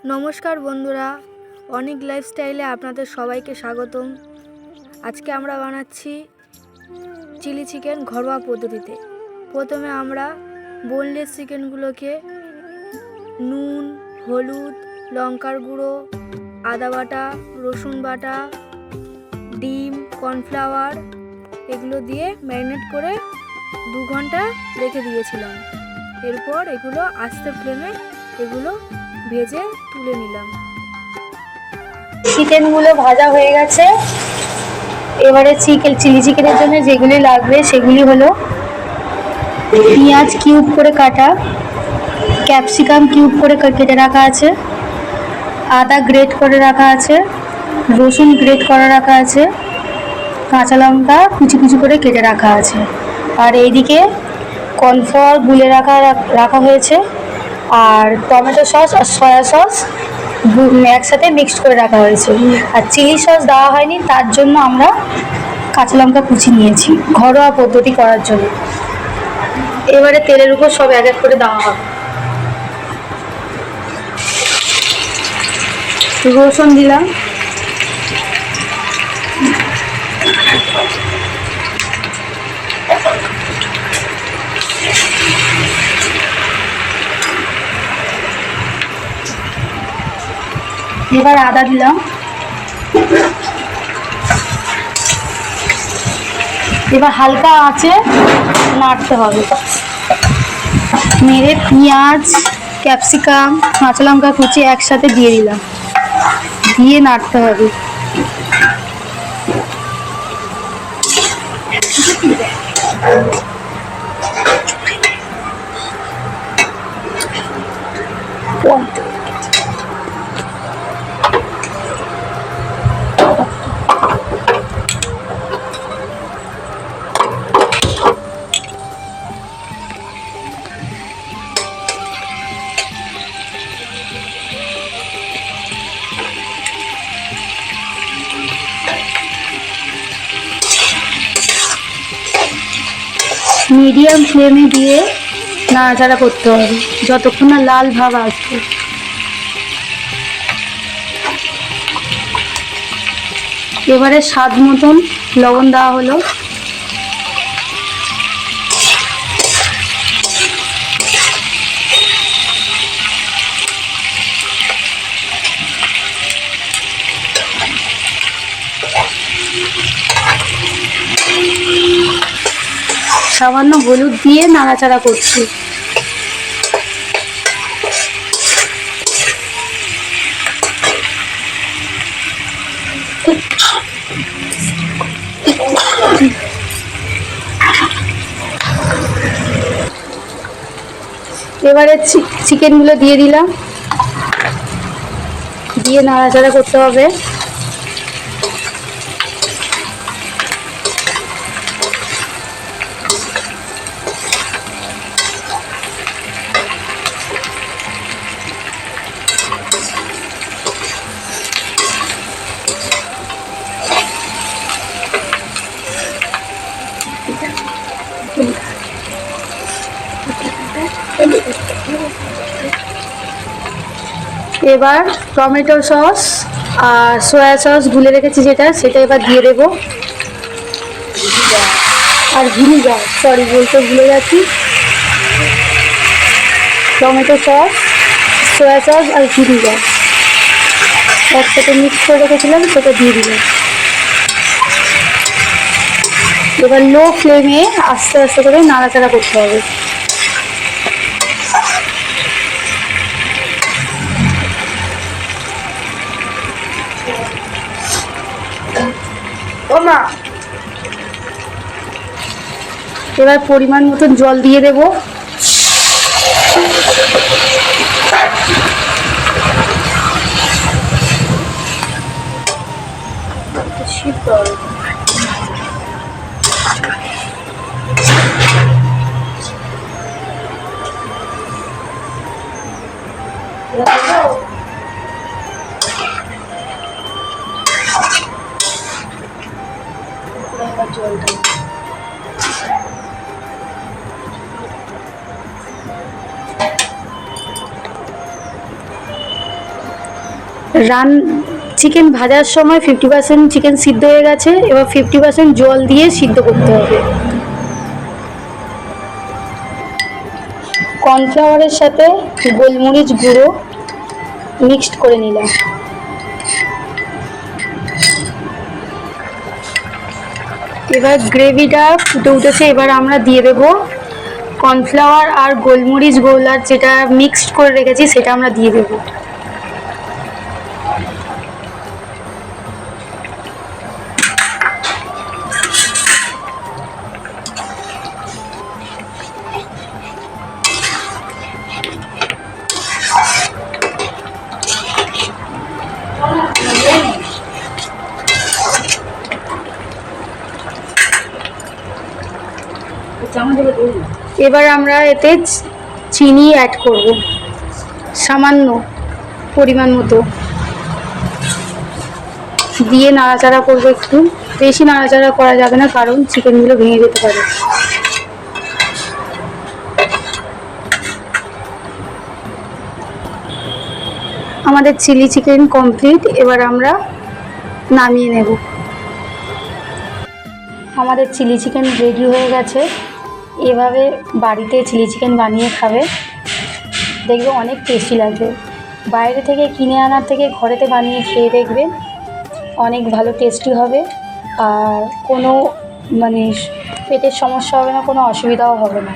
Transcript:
নমস্কার বন্ধুরা, অনেক লাইফস্টাইলে আপনাদের সবাইকে স্বাগতম। আজকে আমরা বানাচ্ছি চিলি চিকেন ঘরোয়া পদ্ধতিতে। প্রথমে আমরা বোনলেস চিকেনগুলোকে নুন, হলুদ, লঙ্কার গুঁড়ো, আদা বাটা, রসুন বাটা, ডিম, কর্নফ্লাওয়ার এগুলো দিয়ে ম্যারিনেট করে 2 ঘন্টা রেখে দিয়েছিলাম। এরপর এগুলো আস্তে ফ্লেমে এগুলো ভেজে তুলে নিলাম। চিকেনগুলো ভাজা হয়ে গেছে। এবারে চিলি চিকেনের জন্য যেগুলি লাগবে সেগুলি হলো পেঁয়াজ কিউব করে কাটা, ক্যাপসিকাম কিউব করে কেটে রাখা আছে, আদা গ্রেট করে রাখা আছে, রসুন গ্রেট করে রাখা আছে, কাঁচা লঙ্কা কুচি কুচি করে কেটে রাখা আছে, আর এইদিকে কর্নফ্লাওয়ার গুলে রাখা হয়েছে, আর টমেটো সস আর সয়া সস একসাথে মিক্সড করে রাখা হয়েছে। আর চিলি সস দেওয়া হয়নি, তার জন্য আমরা কাঁচা লঙ্কা কুচি নিয়েছি ঘরোয়া পদ্ধতি করার জন্য। এবারে তেলের উপর সব এক এক করে দেওয়া হবে। রসুন দিলাম, এবার আদা দিলাম, এবার হালকা আঁচে নাড়তে হবে। মেরে পেঁয়াজ, ক্যাপসিকাম, কাঁচা লঙ্কা কুচি একসাথে দিয়ে দিলাম, দিয়ে নাড়তে হবে। মিডিয়াম ফ্লেমে দিয়ে নাড়াচাড়া করতে হবে যতক্ষণ না লাল ভাব আসবে। এবারে স্বাদ মতন লবণ দেওয়া হলো, সামান্য হলুদ দিয়ে নাড়াচাড়া করছি। এবারে চিকেনগুলো দিয়ে দিলাম, দিয়ে নাড়াচাড়া করতে হবে। এবার টমেটো সস আর সয়া সস গুলে রেখেছি সেটা এবার দিয়ে দেবো, আর ভিনিগার বলতে ভুলে যাচ্ছি। টমেটো সস, সয়া সস আর ভিনিগার একসাথে মিক্স করে রেখেছিলাম, সেটা দিয়ে দিলাম। এবার লো ফ্লেমে আস্তে আস্তে করে নাড়াচাড়া করতে হবে। এবার পরিমাণ মতন জল দিয়ে দেব। জলটা চিকেন ভাজার সময় 50% চিকেন সিদ্ধ হয়ে গেছে, এবার 50% জল দিয়ে সিদ্ধ করতে হবে। কর্নফ্লাওয়ারের সাথে গোলমরিচ গুঁড়ো মিক্সড করে নিলাম। এবার গ্রেভিটা ফুটে উঠেছে, এবার আমরা দিয়ে দেবো কর্নফ্লাওয়ার আর গোলমরিচ গোলার যেটা মিক্সড করে রেখেছি সেটা আমরা দিয়ে দেবো। এবার আমরা এতে চিনি অ্যাড করব, সামান্য পরিমাণ মতো দিয়ে নাড়াচাড়া করবো। একটু বেশি নাড়াচাড়া করা যাবে না, কারণ চিকেনগুলো ভেঙে যেতে পারে। আমাদের চিলি চিকেন কমপ্লিট, এবার আমরা নামিয়ে নেব। আমাদের চিলি চিকেন রেডি হয়ে গেছে। এভাবে বাড়িতে চিলি চিকেন বানিয়ে খাবে, দেখবে অনেক টেস্টি লাগবে। বাইরে থেকে কিনে আনার থেকে ঘরেতে বানিয়ে খেয়ে দেখবে অনেক ভালো টেস্টি হবে, আর কোনো পেটের সমস্যা হবে না, কোনো অসুবিধাও হবে না।